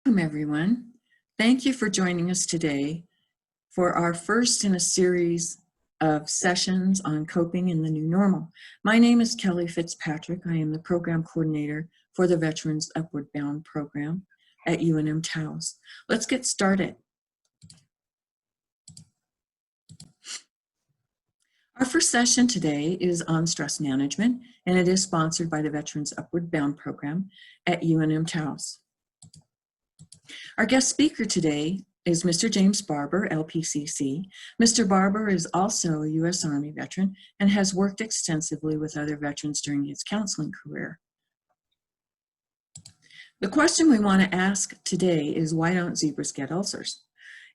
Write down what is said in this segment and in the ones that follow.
Welcome, everyone. Thank you for joining us today for our first in a series of sessions on coping in the new normal. My name is Kelly Fitzpatrick. I am the program coordinator for the Veterans Upward Bound program at UNM-Taos. Let's get started. Our first session today is on stress management, and it is sponsored by the Veterans Upward Bound program at UNM-Taos. Our guest speaker today is Mr. James Barber, LPCC. Mr. Barber is also a U.S. Army veteran and has worked extensively with other veterans during his counseling career. The question we want to ask today is, why don't zebras get ulcers?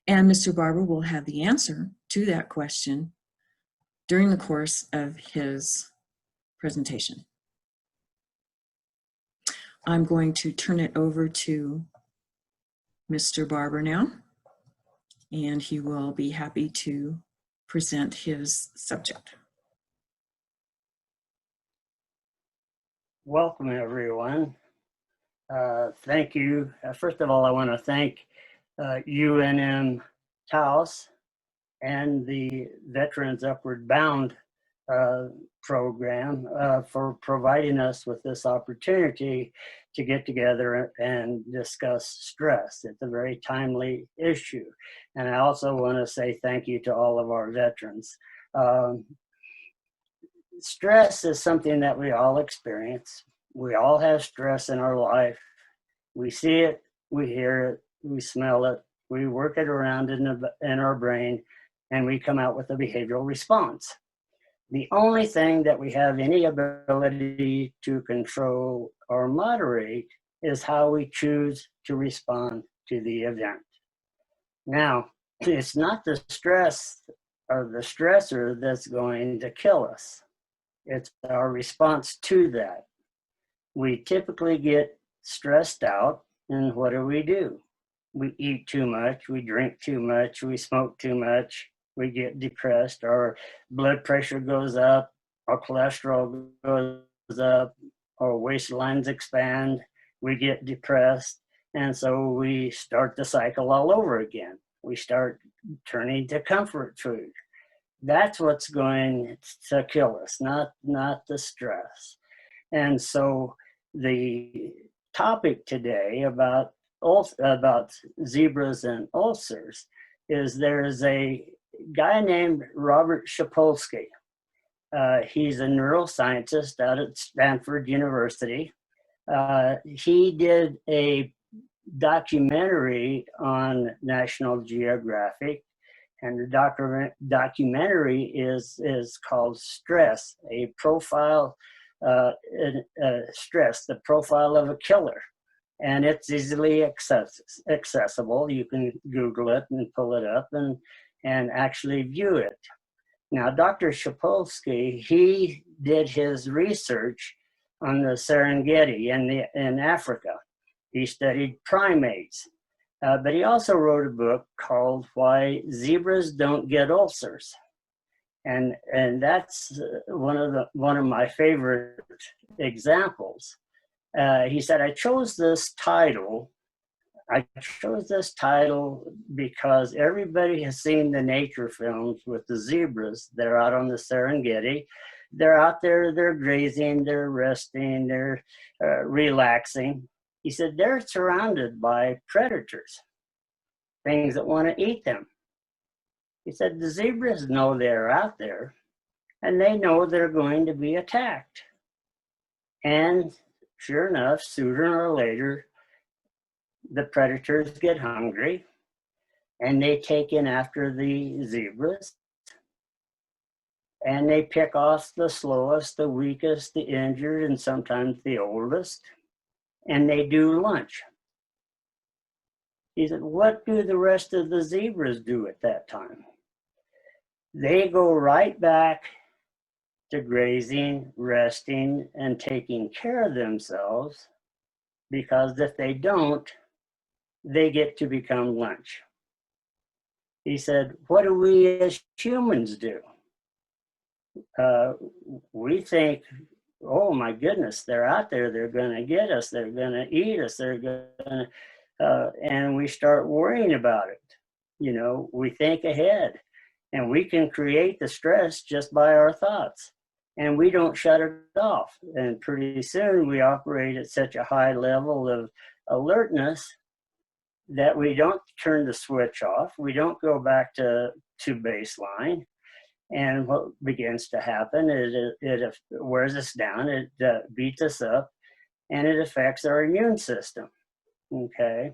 And Mr. Barber will have the answer to that question during the course of his presentation. I'm going to turn it over to Mr. Barber now, and he will be happy to present his subject. Welcome, everyone. Thank you. First of all, I want to thank UNM-Taos and the Veterans Upward Bound program for providing us with this opportunity to get together and discuss stress. It's a very timely issue. And I also want to say thank you to all of our veterans. Stress is something that we all experience. We all have stress in our life. We see it, we hear it, we smell it, we work it around in our brain, and we come out with a behavioral response. The only thing that we have any ability to control or moderate is how we choose to respond to the event. Now, it's not the stress or the stressor that's going to kill us. It's our response to that. We typically get stressed out, and what do? We eat too much, we drink too much, we smoke too much, we get depressed, our blood pressure goes up, our cholesterol goes up, our waistlines expand, we get depressed, and so we start the cycle all over again. We start turning to comfort food. That's what's going to kill us, not the stress. And so the topic today about zebras and ulcers is there's a guy named Robert Sapolsky. He's a neuroscientist out at Stanford University. He did a documentary on National Geographic, and the documentary is called Stress, a profile, stress, the profile of a killer. And it's easily accessible. You can Google it and pull it up and actually view it. Now, Dr. Sapolsky, he did his research on the Serengeti in Africa. He studied primates, but he also wrote a book called Why Zebras Don't Get Ulcers. And that's one of my favorite examples. He said, I chose this title because everybody has seen the nature films with the zebras. They're out on the Serengeti. They're out there, they're grazing, they're resting, they're relaxing. He said, they're surrounded by predators, things that want to eat them. He said, the zebras know they're out there, and they know they're going to be attacked. And sure enough, sooner or later, the predators get hungry, and they take in after the zebras, and they pick off the slowest, the weakest, the injured, and sometimes the oldest, and they do lunch. He said, what do the rest of the zebras do at that time? They go right back to grazing, resting, and taking care of themselves, because if they don't, they get to become lunch. He said, what do we as humans do? We think, oh my goodness, they're out there, they're going to get us, they're going to eat us, they're going to and we start worrying about it. You know, we think ahead, and we can create the stress just by our thoughts, and we don't shut it off. And pretty soon we operate at such a high level of alertness that we don't turn the switch off. We don't go back to baseline. And what begins to happen is it wears us down, it beats us up, and it affects our immune system. Okay.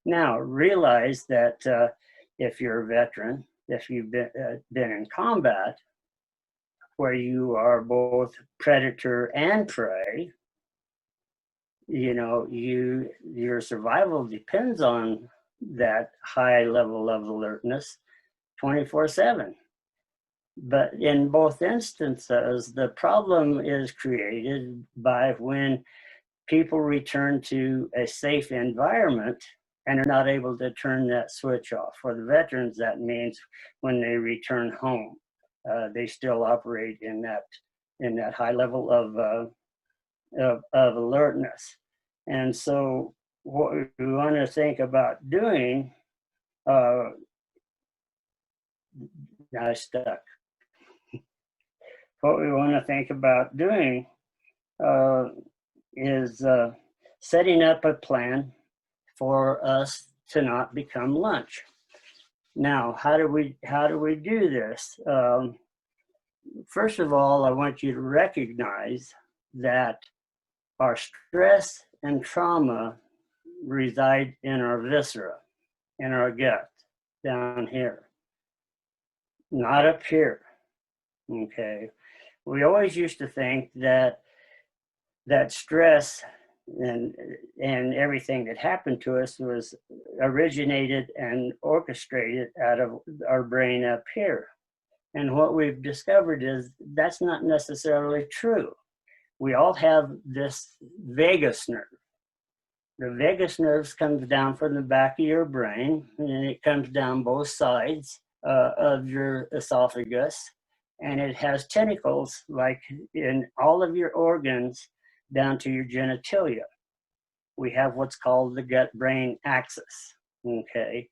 Now, realize that if you're a veteran, if you've been in combat, where you are both predator and prey, you know, your survival depends on that high level of alertness 24/7. But in both instances, the problem is created by when people return to a safe environment and are not able to turn that switch off. For the veterans, that means when they return home, they still operate in that high level of alertness. And so what we want to think about doing, now I stuck. What we want to think about doing is setting up a plan for us to not become lunch. Now, how do we do this? First of all, I want you to recognize that our stress and trauma reside in our viscera, in our gut, down here, not up here. Okay. We always used to think that stress and everything that happened to us was originated and orchestrated out of our brain up here. And what we've discovered is that's not necessarily true. We all have this vagus nerve. The vagus nerve comes down from the back of your brain, and it comes down both sides of your esophagus, and it has tentacles like in all of your organs down to your genitalia. We have what's called the gut-brain axis, okay?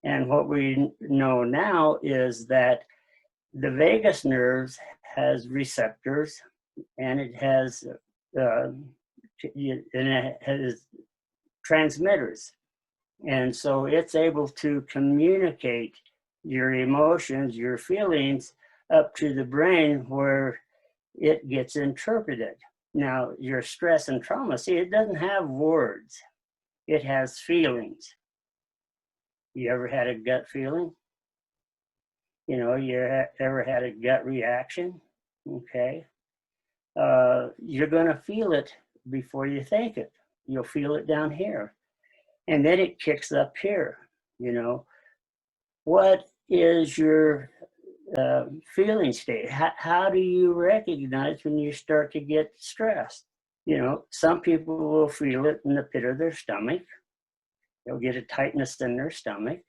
And what we know now is that the vagus nerve has receptors, and it has transmitters. And so it's able to communicate your emotions, your feelings up to the brain where it gets interpreted. Now, your stress and trauma, see, it doesn't have words. It has feelings. You ever had a gut feeling? You know, you ever had a gut reaction? Okay. You're going to feel it before you think it. You'll feel it down here. And then it kicks up here, you know. What is your feeling state? How do you recognize when you start to get stressed? You know, some people will feel it in the pit of their stomach. They'll get a tightness in their stomach.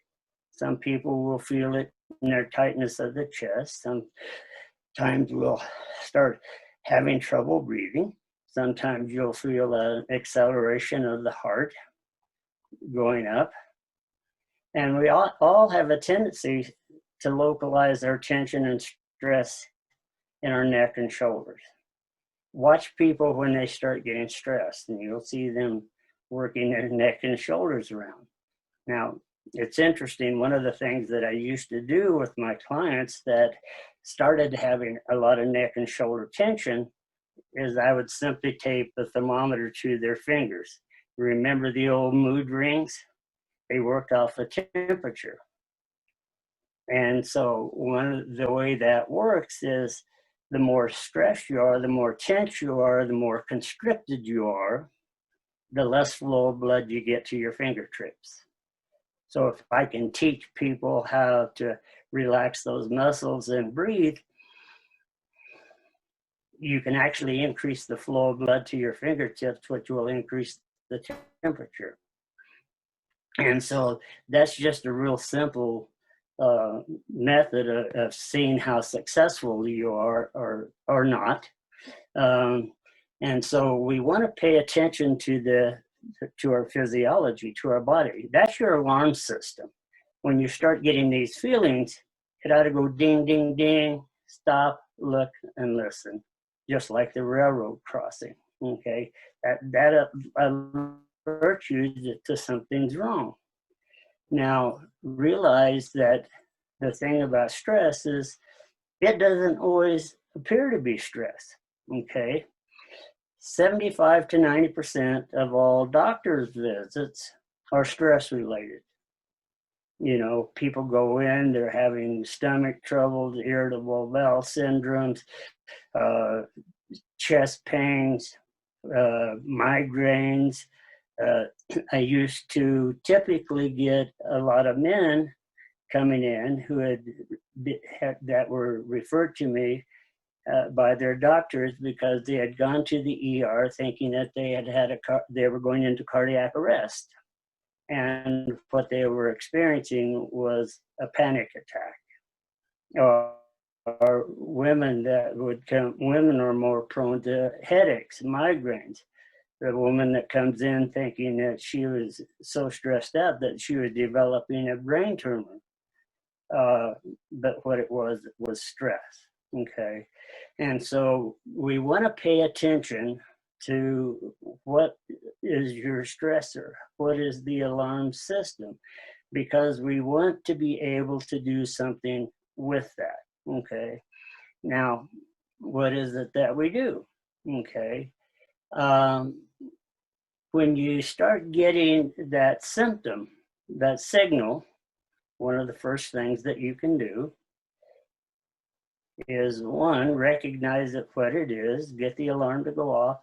Some people will feel it in their tightness of the chest. Sometimes we'll start having trouble breathing. Sometimes you'll feel an acceleration of the heart going up. And we all have a tendency to localize our tension and stress in our neck and shoulders. Watch people when they start getting stressed, and you'll see them working their neck and shoulders around. Now, it's interesting, one of the things that I used to do with my clients that started having a lot of neck and shoulder tension is I would simply tape the thermometer to their fingers. Remember the old mood rings? They worked off the temperature. And so the way that works is the more stressed you are, the more tense you are, the more constricted you are, the less flow of blood you get to your fingertips. So if I can teach people how to relax those muscles and breathe, you can actually increase the flow of blood to your fingertips, which will increase the temperature. And so that's just a real simple method of seeing how successful you are or not. And so we want to pay attention to to our physiology, to our body. That's your alarm system. When you start getting these feelings, it ought to go ding, ding, ding, stop, look, and listen, just like the railroad crossing, okay? That alerts you to something's wrong. Now, realize that the thing about stress is it doesn't always appear to be stress, okay? 75 to 90% of all doctor's visits are stress related. You know, people go in, they're having stomach troubles, irritable bowel syndromes, chest pains, migraines. I used to typically get a lot of men coming in who that were referred to me by their doctors because they had gone to the ER thinking that they were going into cardiac arrest. And what they were experiencing was a panic attack. Or women that would come, women are more prone to headaches, migraines. The woman that comes in thinking that she was so stressed out that she was developing a brain tumor. But what it was stress, okay? And so we want to pay attention to what is your stressor, what is the alarm system, because we want to be able to do something with that, okay? Now, what is it that we do, okay? When you start getting that symptom, that signal, one of the first things that you can do is, one, recognize that what it is, get the alarm to go off,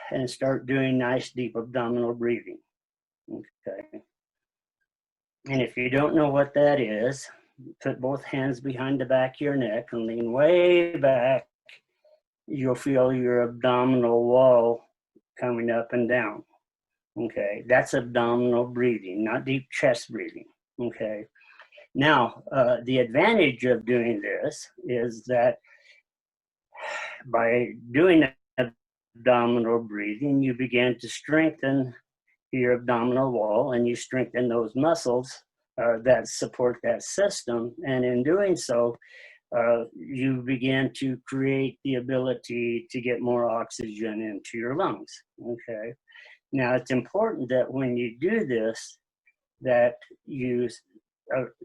and start doing nice deep abdominal breathing, okay? And if you don't know what that is, put both hands behind the back of your neck and lean way back. You'll feel your abdominal wall coming up and down, okay? That's abdominal breathing, not deep chest breathing, okay? Now, the advantage of doing this is that by doing abdominal breathing, you begin to strengthen your abdominal wall and you strengthen those muscles that support that system. And in doing so, you begin to create the ability to get more oxygen into your lungs, okay? Now, it's important that when you do this, that you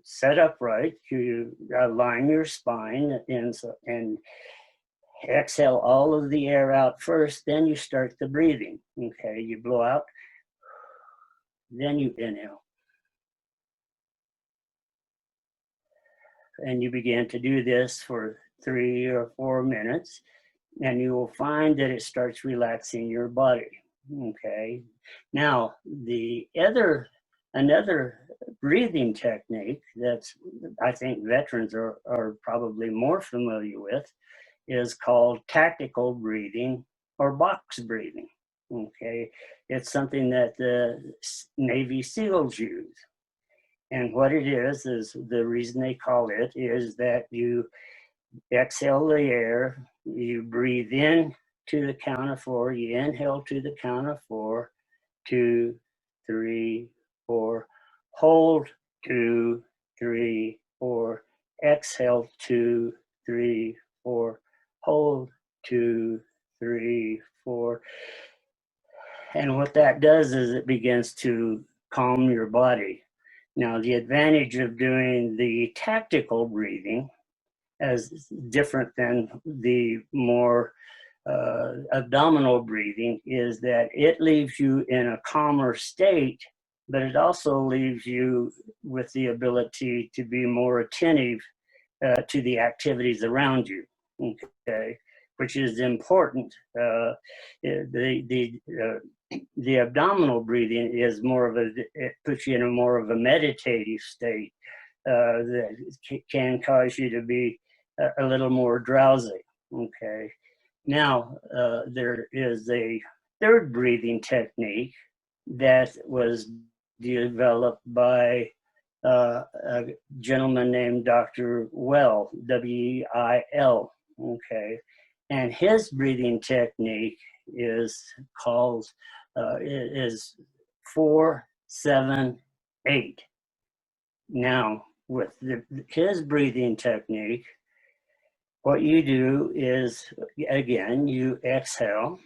set upright, you align your spine and exhale all of the air out first, then you start the breathing, okay? You blow out, then you inhale. And you begin to do this for 3 or 4 minutes, and you will find that it starts relaxing your body, okay? Now, another breathing technique that's, I think veterans are probably more familiar with, is called tactical breathing or box breathing, okay? It's something that the Navy SEALs use. And what it is the reason they call it is that you exhale the air, you breathe in to the count of 4, you inhale to the count of 4, 2, 3, 4, hold 2, 3, 4, exhale 2, 3, 4, hold 2, 3, 4. And what that does is it begins to calm your body. Now, the advantage of doing the tactical breathing, as different than the more abdominal breathing, is that it leaves you in a calmer state, but it also leaves you with the ability to be more attentive to the activities around you, okay, which is important. The abdominal breathing is more of it puts you in a more of a meditative state that can cause you to be a little more drowsy, okay? Now, there is a third breathing technique that was developed by a gentleman named Dr. Well, W-E-I-L, okay? And his breathing technique is called is 4, 7, 8. Now, with his breathing technique, what you do is, again, you exhale,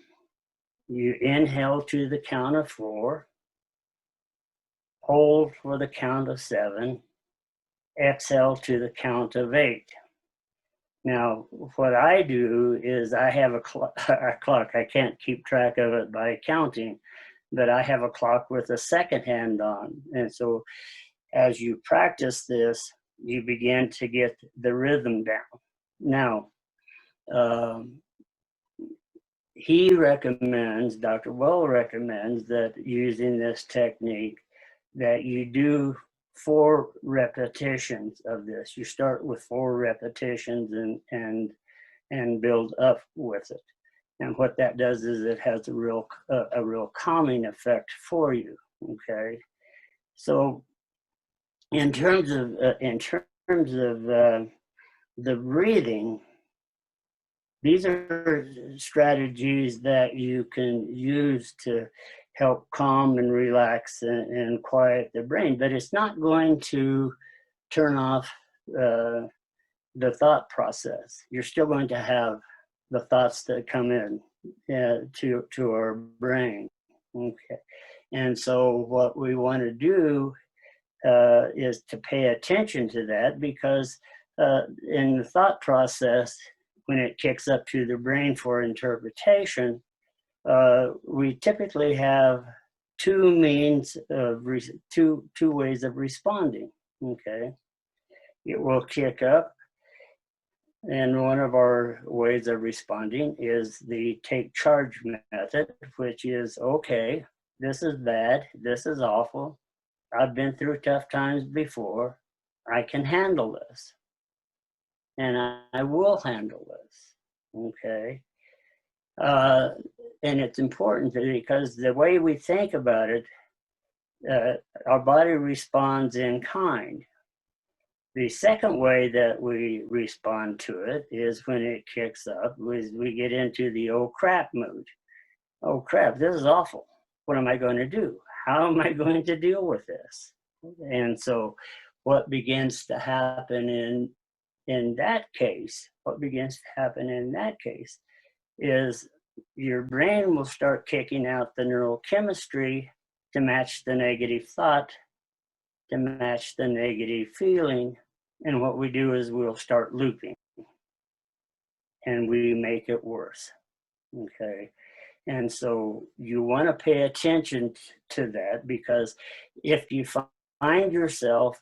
you inhale to the count of 4, hold for the count of 7, exhale to the count of 8. Now, what I do is I have a clock. I can't keep track of it by counting, but I have a clock with a second hand on. And so as you practice this, you begin to get the rhythm down. Now, he recommends, Dr. Well recommends that using this technique, that you do 4 repetitions of this. You start with 4 repetitions and build up with it. And what that does is it has a real calming effect for you. Okay, so in terms of the breathing, these are strategies that you can use to help calm and relax and quiet the brain, but it's not going to turn off the thought process. You're still going to have the thoughts that come in to our brain. Okay, and so what we want to do is to pay attention to that, because in the thought process, when it kicks up to the brain for interpretation, we typically have two ways of responding. Okay, it will kick up, and one of our ways of responding is the take charge method, which is, okay, this is bad, this is awful, I've been through tough times before, I can handle this, and I will handle this. Okay, and it's important because the way we think about it, our body responds in kind. The second way that we respond to it is when it kicks up, we get into the oh crap mood. Oh crap, this is awful. What am I going to do? How am I going to deal with this? And so what begins to happen in that case is your brain will start kicking out the neurochemistry to match the negative thought, to match the negative feeling. And what we do is we'll start looping and we make it worse. Okay. And so you want to pay attention to that, because if you find yourself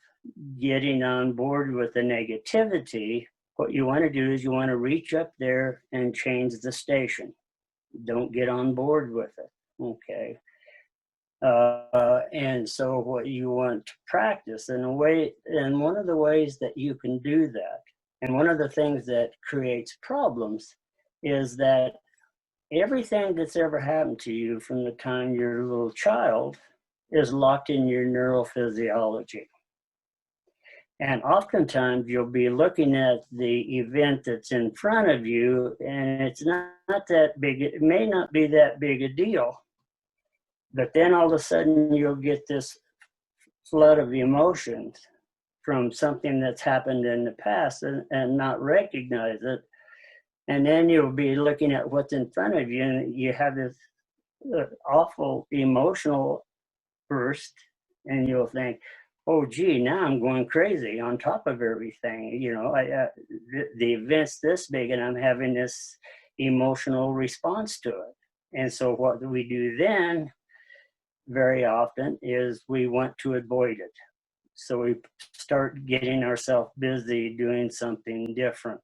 getting on board with the negativity, what you want to do is you want to reach up there and change the station. Don't get on board with it. Okay. And so what you want to practice and one of the ways that you can do that, and one of the things that creates problems, is that everything that's ever happened to you from the time you're a little child is locked in your neurophysiology. And oftentimes you'll be looking at the event that's in front of you, and it's not that big, it may not be that big a deal. But then all of a sudden you'll get this flood of emotions from something that's happened in the past and not recognize it. And then you'll be looking at what's in front of you, and you have this awful emotional burst, and you'll think, oh, gee, now I'm going crazy on top of everything. You know, the event's this big, and I'm having this emotional response to it. And so what we do then, very often, is we want to avoid it. So we start getting ourselves busy doing something different.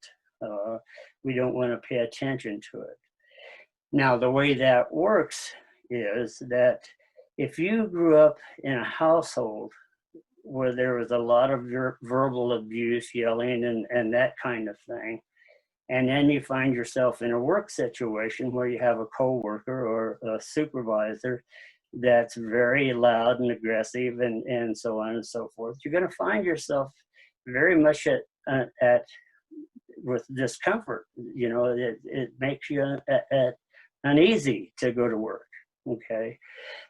We don't want to pay attention to it. Now, the way that works is that if you grew up in a household where there was a lot of verbal abuse, yelling, and that kind of thing, and then you find yourself in a work situation where you have a coworker or a supervisor that's very loud and aggressive and so on and so forth, you're going to find yourself very much at with discomfort. You know, it makes you uneasy to go to work. Okay.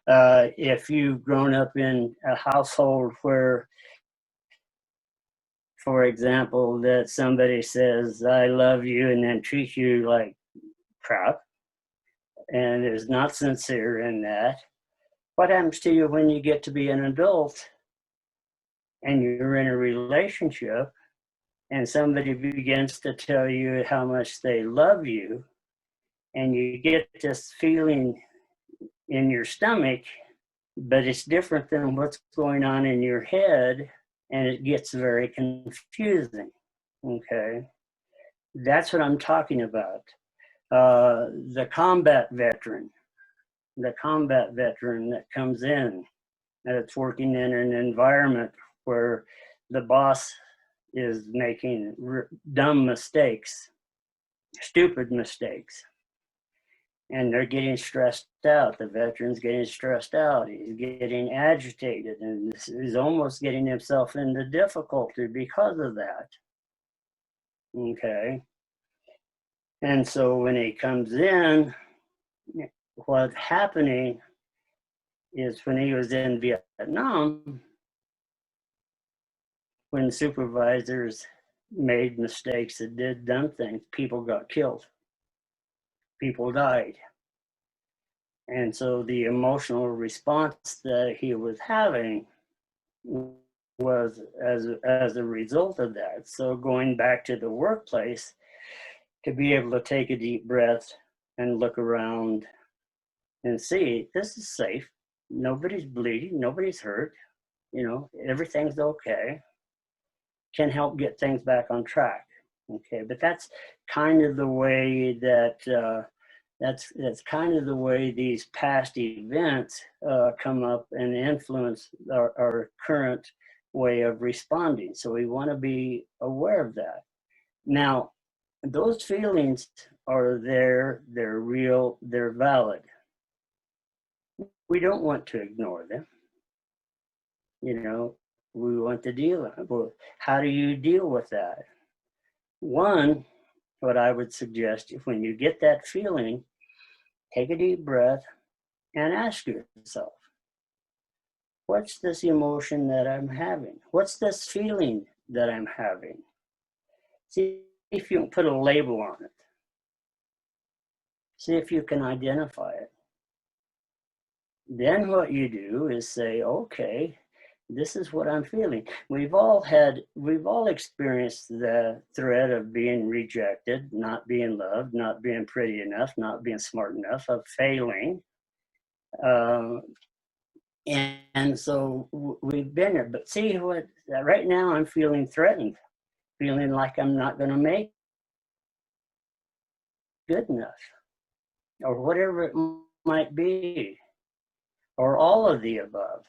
If you've grown up in a household where, for example, that somebody says, I love you, and then treats you like crap and is not sincere in that, what happens to you when you get to be an adult and you're in a relationship and somebody begins to tell you how much they love you, and you get this feeling in your stomach, but it's different than what's going on in your head, and it gets very confusing. Okay, that's what I'm talking about. The combat veteran that comes in, that's working in an environment where the boss is making dumb mistakes, stupid mistakes, and they're getting stressed out. The veteran's getting stressed out. He's getting agitated, and he's almost getting himself into difficulty because of that. Okay. And so when he comes in, what's happening is when he was in Vietnam, when supervisors made mistakes and did dumb things, people got killed. People died. And so the emotional response that he was having was as a result of that. So going back to the workplace, to be able to take a deep breath and look around and see, this is safe. Nobody's bleeding, nobody's hurt, everything's okay, can help get things back on track. Okay, but that's kind of the way that that's kind of the way these past events come up and influence our current way of responding. So we want to be aware of that. Now, those feelings are there, they're real, they're valid. We don't want to ignore them. We want to deal with it. Well, how do you deal with that? One, what I would suggest, if when you get that feeling, take a deep breath and ask yourself, what's this emotion that I'm having? What's this feeling that I'm having? See if you can put a label on it. See if you can identify it. Then what you do is say, okay, this is what I'm feeling. We've all experienced the threat of being rejected, not being loved, not being pretty enough, not being smart enough, of failing. And so we've been there. But see what, right now I'm feeling threatened, feeling like I'm not going to make good enough, or whatever it might be, or all of the above.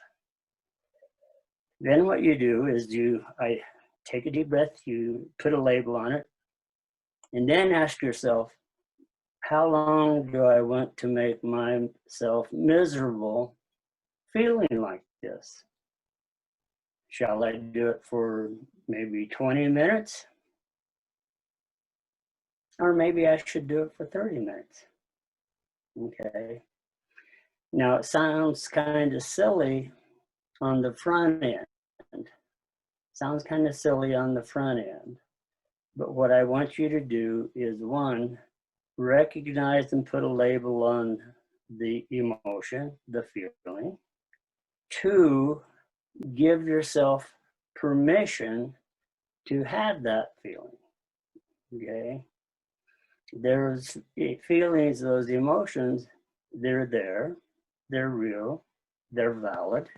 Then what you do is I take a deep breath, you put a label on it, and then ask yourself, how long do I want to make myself miserable feeling like this? Shall I do it for maybe 20 minutes? Or maybe I should do it for 30 minutes. Okay. Now it sounds kind of silly on the front end. Sounds kind of silly on the front end. But what I want you to do is, one, recognize and put a label on the emotion, the feeling. Two, give yourself permission to have that feeling. Okay? Those feelings, those emotions, they're there, they're real, they're valid.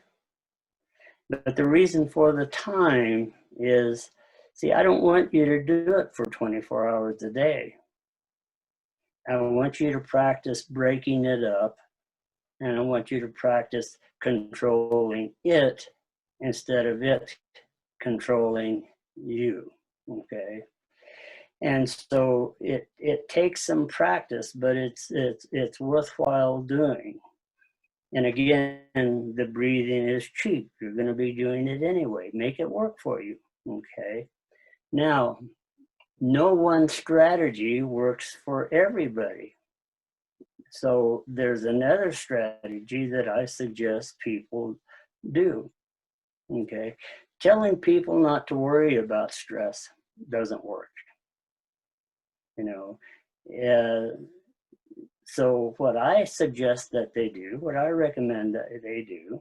But the reason for the time is, see, I don't want you to do it for 24 hours a day. I want you to practice breaking it up, and I want you to practice controlling it instead of it controlling you. Okay? And so it takes some practice, but it's worthwhile doing. And again, the breathing is cheap. You're going to be doing it anyway. Make it work for you. Okay. Now, no one strategy works for everybody. So there's another strategy that I suggest people do. Okay. Telling people not to worry about stress doesn't work. You know, so what I suggest that they do, what I recommend that they do,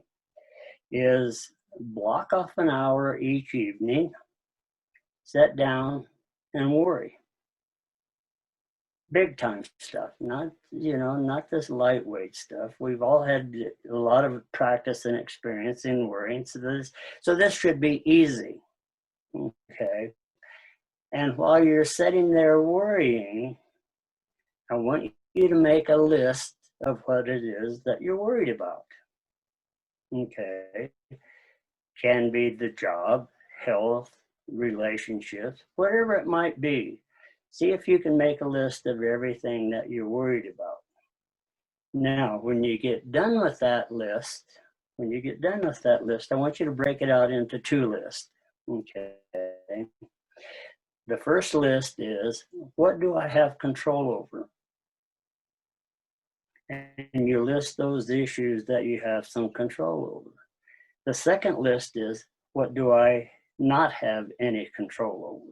is block off an hour each evening, sit down and worry. Big time stuff, not, not this lightweight stuff. We've all had a lot of practice and experience in worrying. So this should be easy. Okay. And while you're sitting there worrying, I want you to make a list of what it is that you're worried about. Okay. Can be the job, health, relationships, whatever it might be. See if you can make a list of everything that you're worried about. Now, when you get done with that list, I want you to break it out into two lists. Okay. The first list is, what do I have control over? And you list those issues that you have some control over. The second list is, what do I not have any control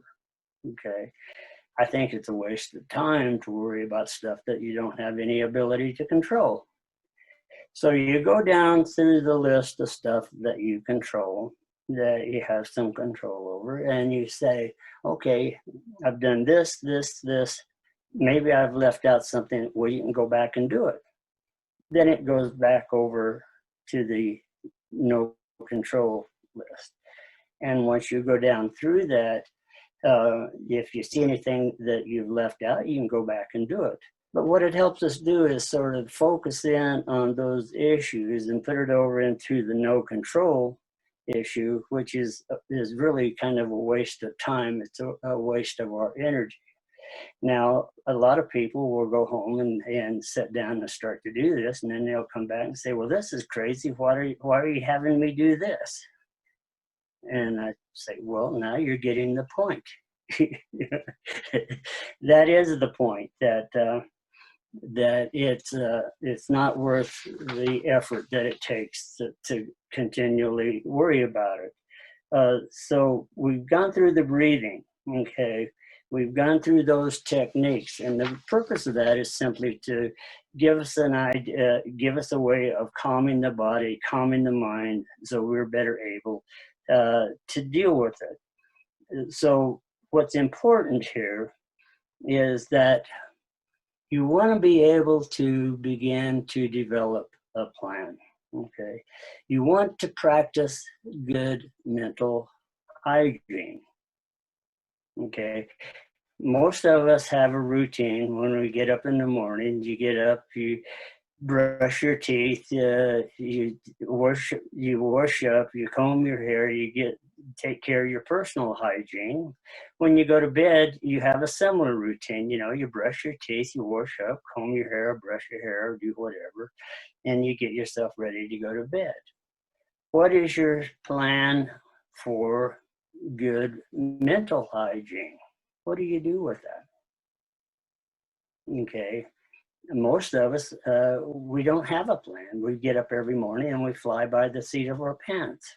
over? Okay. I think it's a waste of time to worry about stuff that you don't have any ability to control. So you go down through the list of stuff that you control, that you have some control over, and you say, okay, I've done this, this, this. Maybe I've left out something. Well, you can go back and do it. Then it goes back over to the no control list. And once you go down through that, if you see anything that you've left out, you can go back and do it. But what it helps us do is sort of focus in on those issues and put it over into the no control issue, which is really kind of a waste of time. It's a waste of our energy. Now, a lot of people will go home and sit down and start to do this, and then they'll come back and say, well, this is crazy. Why are you having me do this? And I say, well, now you're getting the point. That is the point, that it's not worth the effort that it takes to continually worry about it. So we've gone through the breathing, okay? We've gone through those techniques, and the purpose of that is simply to give us an idea, give us a way of calming the body, calming the mind, so we're better able to deal with it. So what's important here is that you want to be able to begin to develop a plan, okay? You want to practice good mental hygiene, okay? Most of us have a routine when we get up in the morning. You get up, you brush your teeth, you wash up, you comb your hair, take care of your personal hygiene. When you go to bed, you have a similar routine. You brush your teeth, you wash up, comb your hair, brush your hair, do whatever, and you get yourself ready to go to bed. What is your plan for good mental hygiene? What do you do with that? Okay. Most of us, we don't have a plan. We get up every morning and we fly by the seat of our pants.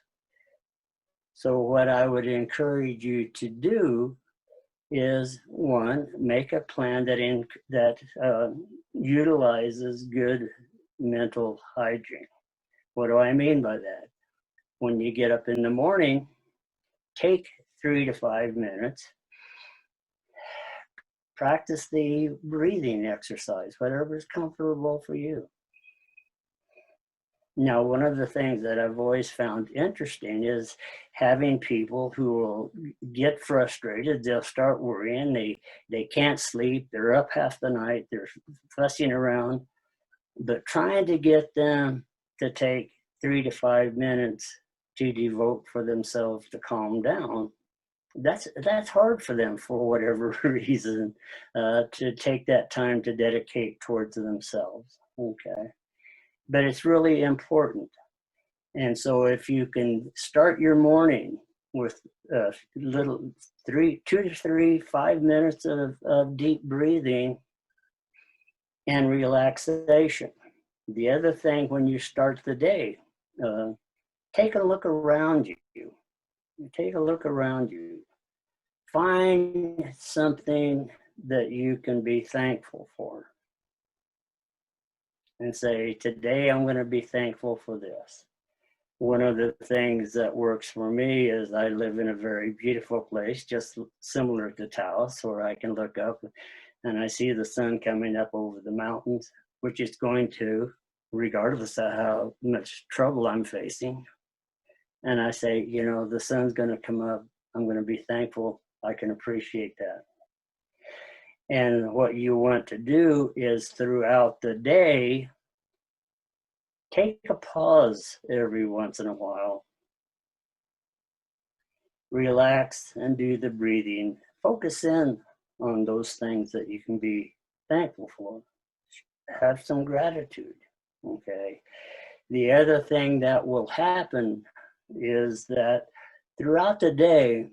So what I would encourage you to do is, one, make a plan that utilizes good mental hygiene. What do I mean by that? When you get up in the morning, take 3 to 5 minutes. Practice the breathing exercise, whatever is comfortable for you. Now, one of the things that I've always found interesting is having people who will get frustrated. They'll start worrying. They can't sleep. They're up half the night. They're fussing around. But trying to get them to take 3 to 5 minutes to devote for themselves to calm down, that's hard for them for whatever reason, to take that time to dedicate towards themselves, okay? But it's really important. And so if you can start your morning with little 2 to 3, 5 minutes of deep breathing, and relaxation. The other thing when you start the day, take a look around you. Take a look around you. Find something that you can be thankful for. And say, today I'm going to be thankful for this. One of the things that works for me is I live in a very beautiful place, just similar to Taos, where I can look up and I see the sun coming up over the mountains, which it's going to, regardless of how much trouble I'm facing. And I say, you know, the sun's going to come up. I'm going to be thankful. I can appreciate that. And what you want to do is throughout the day, take a pause every once in a while. Relax and do the breathing. Focus in on those things that you can be thankful for. Have some gratitude, okay? The other thing that will happen is that throughout the day,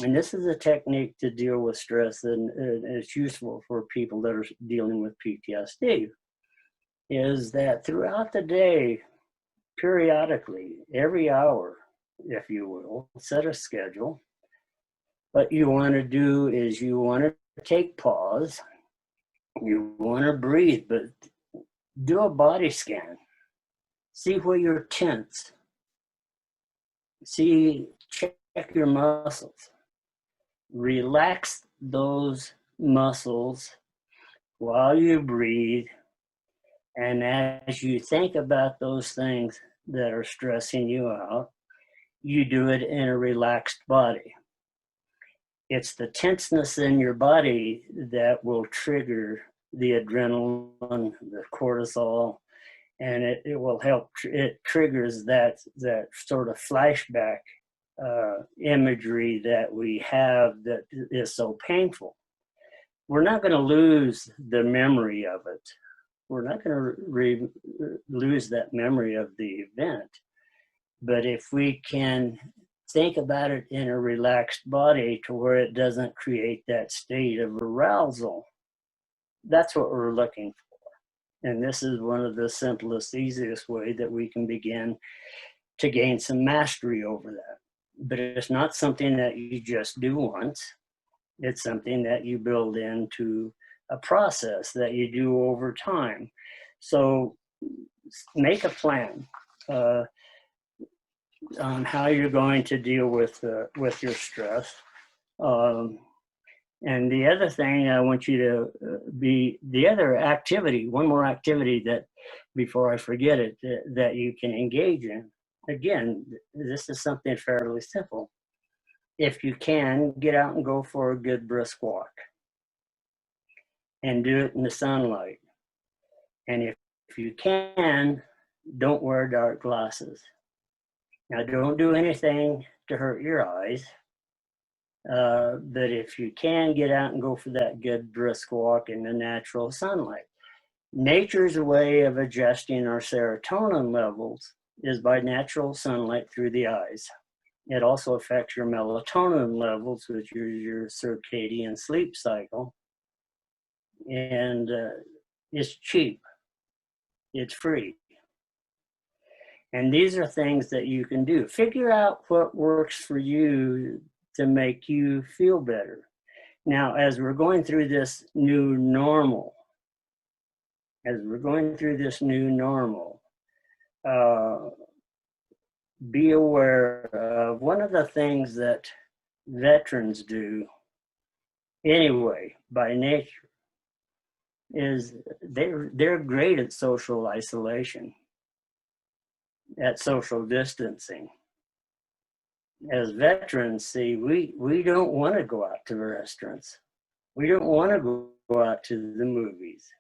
and this is a technique to deal with stress, and it's useful for people that are dealing with PTSD, is that throughout the day, periodically, every hour, if you will, set a schedule. What you want to do is you want to take pause, you want to breathe, but do a body scan. See where you're tense. Check your muscles. Relax those muscles while you breathe. And as you think about those things that are stressing you out, you do it in a relaxed body. It's the tenseness in your body that will trigger the adrenaline, the cortisol, and it will help. It triggers that sort of flashback imagery that we have that is so painful. We're not going to lose the memory of it. We're not going to lose that memory of the event. But if we can think about it in a relaxed body to where it doesn't create that state of arousal, that's what we're looking for. And this is one of the simplest, easiest way that we can begin to gain some mastery over that. But it's not something that you just do once. It's something that you build into a process that you do over time. So make a plan on how you're going to deal with your stress. And the other thing I want you to the other activity, one more activity that, before I forget it, that you can engage in. Again, this is something fairly simple. If you can, get out and go for a good brisk walk. And do it in the sunlight. And if you can, don't wear dark glasses. Now, don't do anything to hurt your eyes. But if you can, get out and go for that good brisk walk in the natural sunlight. Nature's way of adjusting our serotonin levels is by natural sunlight through the eyes. It also affects your melatonin levels, which is your circadian sleep cycle. And it's cheap. It's free. And these are things that you can do. Figure out what works for you to make you feel better. Now, as we're going through this new normal, be aware of one of the things that veterans do anyway, by nature, is they're great at social isolation, at social distancing. As veterans, see, we don't want to go out to restaurants. We don't want to go out to the movies.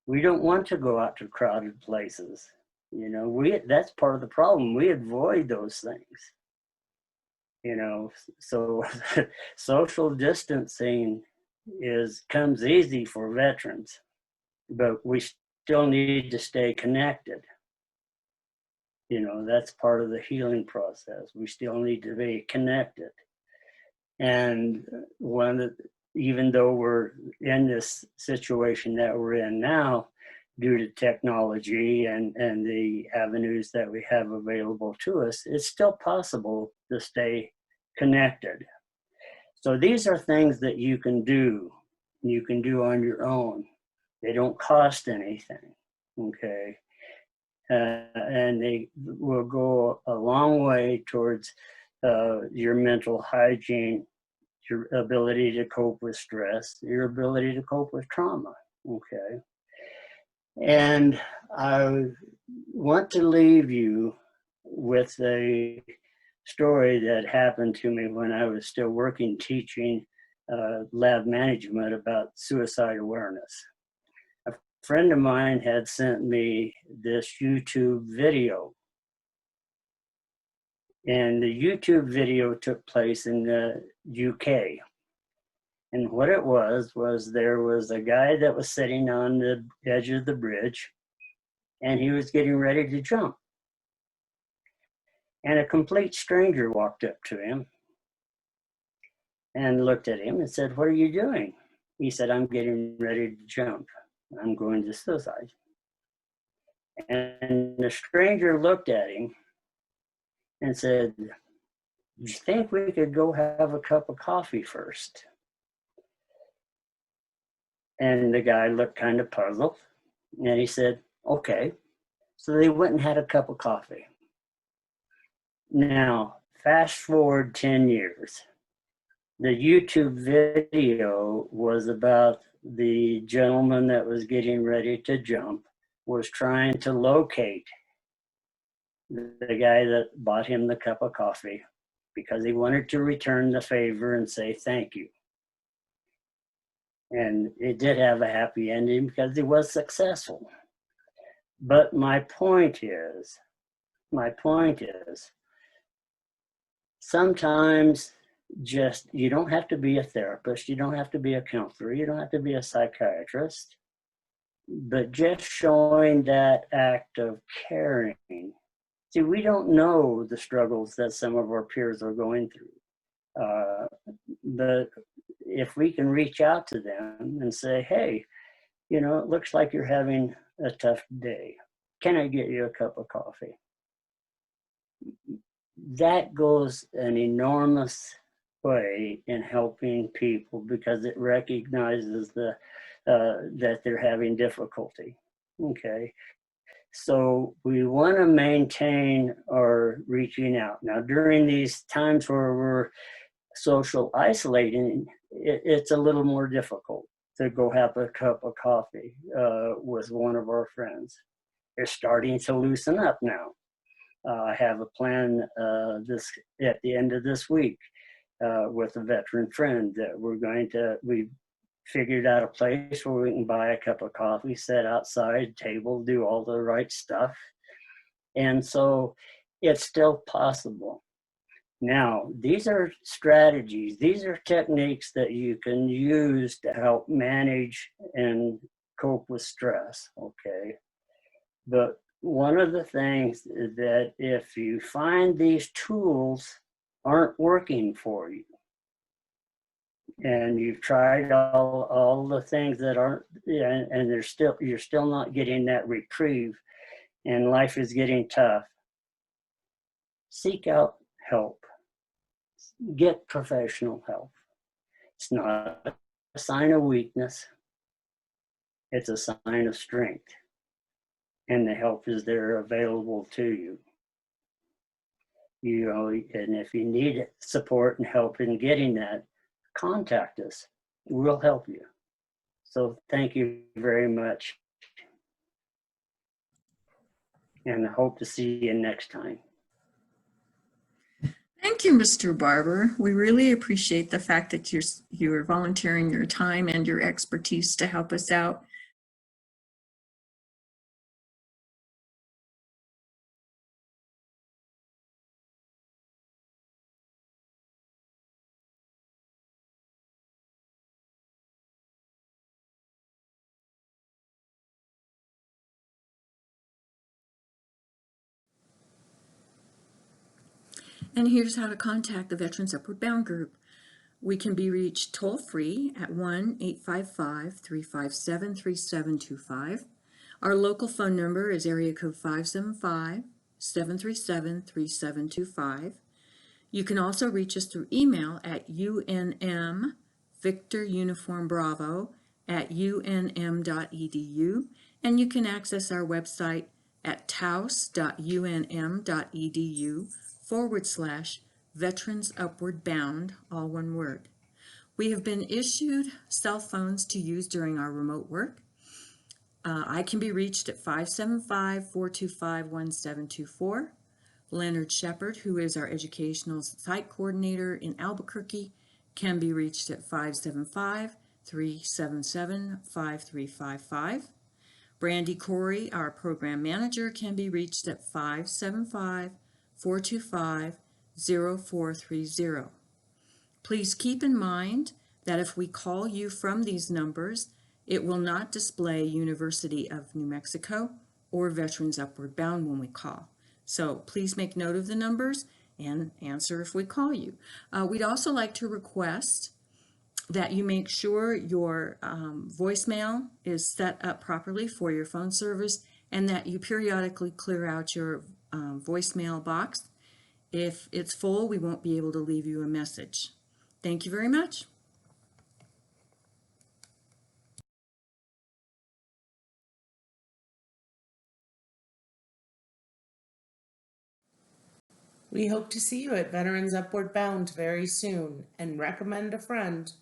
We don't want to go out to crowded places. You know, that's part of the problem. We avoid those things. You know, so social distancing comes easy for veterans, but we still need to stay connected. You know, that's part of the healing process. We still need to be connected. And even though we're in this situation that we're in now, due to technology and the avenues that we have available to us, it's still possible to stay connected. So these are things that you can do on your own. They don't cost anything, okay? And they will go a long way towards your mental hygiene, your ability to cope with stress, your ability to cope with trauma, okay? And I want to leave you with a story that happened to me when I was still working teaching lab management about suicide awareness. A friend of mine had sent me this YouTube video. And the YouTube video took place in the UK. And what it was there was a guy that was sitting on the edge of the bridge, and he was getting ready to jump. And a complete stranger walked up to him and looked at him and said, "What are you doing?" He said, "I'm getting ready to jump. I'm going to suicide." And the stranger looked at him and said, "Do you think we could go have a cup of coffee first?" And the guy looked kind of puzzled, and he said, "Okay." So they went and had a cup of coffee. Now, fast forward 10 years. The YouTube video was about the gentleman that was getting ready to jump, was trying to locate the guy that bought him the cup of coffee because he wanted to return the favor and say thank you. And it did have a happy ending because he was successful. But my point is, sometimes just, you don't have to be a therapist, you don't have to be a counselor, you don't have to be a psychiatrist, but just showing that act of caring. See, we don't know the struggles that some of our peers are going through. But if we can reach out to them and say, "Hey, you know, it looks like you're having a tough day. Can I get you a cup of coffee?" That goes an enormous way in helping people because it recognizes that they're having difficulty. Okay. So we want to maintain our reaching out. Now, during these times where we're social isolating, it's a little more difficult to go have a cup of coffee with one of our friends. They're starting to loosen up now. I have a plan at the end of this week with a veteran friend that we figured out a place where we can buy a cup of coffee, sit outside, table, do all the right stuff. And so it's still possible. Now, these are strategies, these are techniques that you can use to help manage and cope with stress, okay? But one of the things is that if you find these tools aren't working for you, and you've tried all the things that aren't, and you're still not getting that reprieve, and life is getting tough, seek out help. Get professional help. It's not a sign of weakness. It's a sign of strength. And the help is there available to you. You know, and if you need support and help in getting that, contact us. We'll help you. So thank you very much. And I hope to see you next time. Thank you, Mr. Barber. We really appreciate the fact that you're volunteering your time and your expertise to help us out. And here's how to contact the Veterans Upward Bound group. We can be reached toll-free at 1-855-357-3725. Our local phone number is area code 575-737-3725. You can also reach us through email at UNM Victor Uniform Bravo at unm.edu, and you can access our website at taos.unm.edu/Veterans Upward Bound, all one word. We have been issued cell phones to use during our remote work. I can be reached at 575-425-1724. Leonard Shepard, who is our educational site coordinator in Albuquerque, can be reached at 575-377-5355. Brandy Corey, our program manager, can be reached at 575-425-0430. Please keep in mind that if we call you from these numbers, it will not display University of New Mexico or Veterans Upward Bound when we call. So please make note of the numbers and answer if we call you. We'd also like to request that you make sure your voicemail is set up properly for your phone service and that you periodically clear out your voicemail box. If it's full, we won't be able to leave you a message. Thank you very much. We hope to see you at Veterans Upward Bound very soon and recommend a friend.